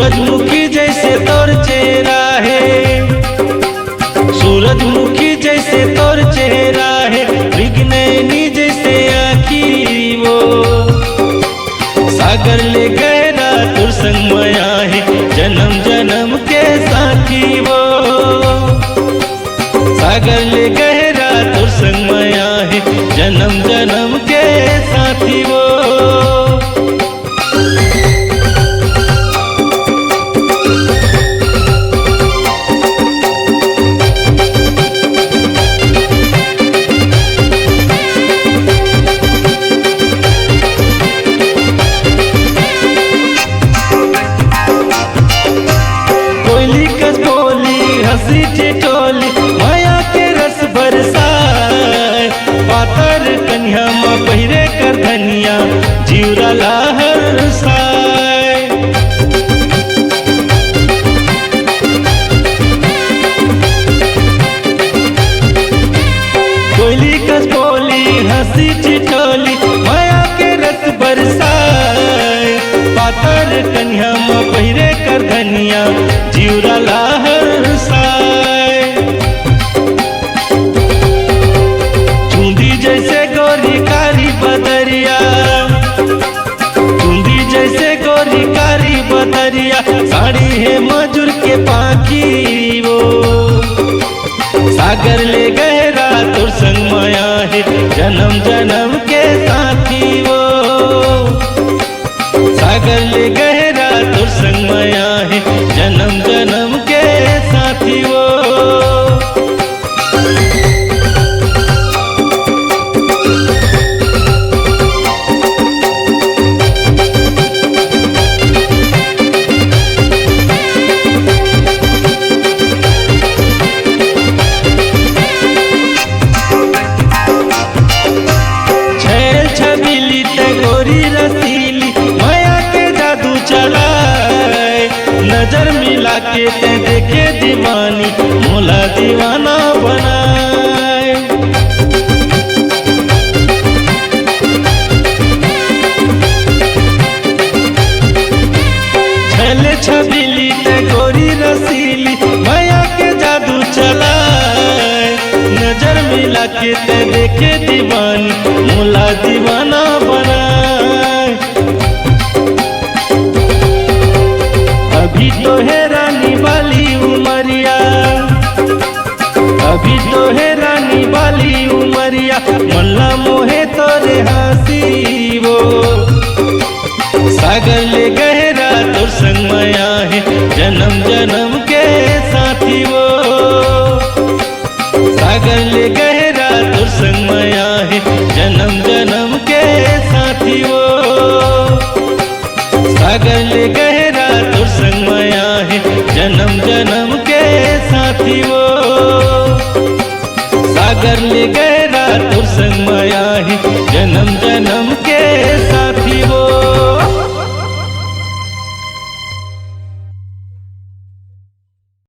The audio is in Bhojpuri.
सूरजमुखी जैसे तोर चेहरा है, सूरजमुखी जैसे तोर चेहरा है, मृगनयनी जैसे आँखी वो, सागर ले गहरा तुर संग माया है, जन्म जन्म के साथी वो, सागर ले गहरा तुर संग माया है, जन्म जन्म के साथी वो। हंसी ठिठोली माया के रस बरसाए, पातर कन्या माँ पहिरे कर धनिया जीवरा लाहर साए। कोयली कस बोली हंसी ठिठोली माया के रस बरसाए, पातर कन्या माँ पहिरे कर धनिया जीवरा लाहर साए। चूंदी जैसे गोरी कारी बदरिया, चूंदी जैसे गोरी कारी बदरिया, साड़ी है मजूर के पाखी वो, सागर ले गहरा तुर संग माया है, जन्म जन्म के साथी वो, सागर ले गहरा तुर संग माया है, जन्म जन्म के साथी वो। छैल छबीली टगोरी रसीली माया के जादू चलाए, नजर मिला के ते देखे दीवानी मोला दीवाना बनाए। छैल छबीली टगोरी रसीली माया के जादू चलाए, नजर मिला के ते देखे दीवानी मोला दीवाना बनाए। अभी तो है रानी वाली उमरिया, अभी तो है रानी वाली उमरिया, मल्ला मोहे तोरे हंसी वो, सागर ले गहरा तुर संग माया है, जन्म जन्म के साथी वो, सागर ले गहरा तुर संग माया है, जन्म जन्म के साथी वो, सागर ले गहरा तुर संग माया है, जन्म जन्म के साथी वो, सागर ले गहरा तुर संग माया है, जन्म जन्म के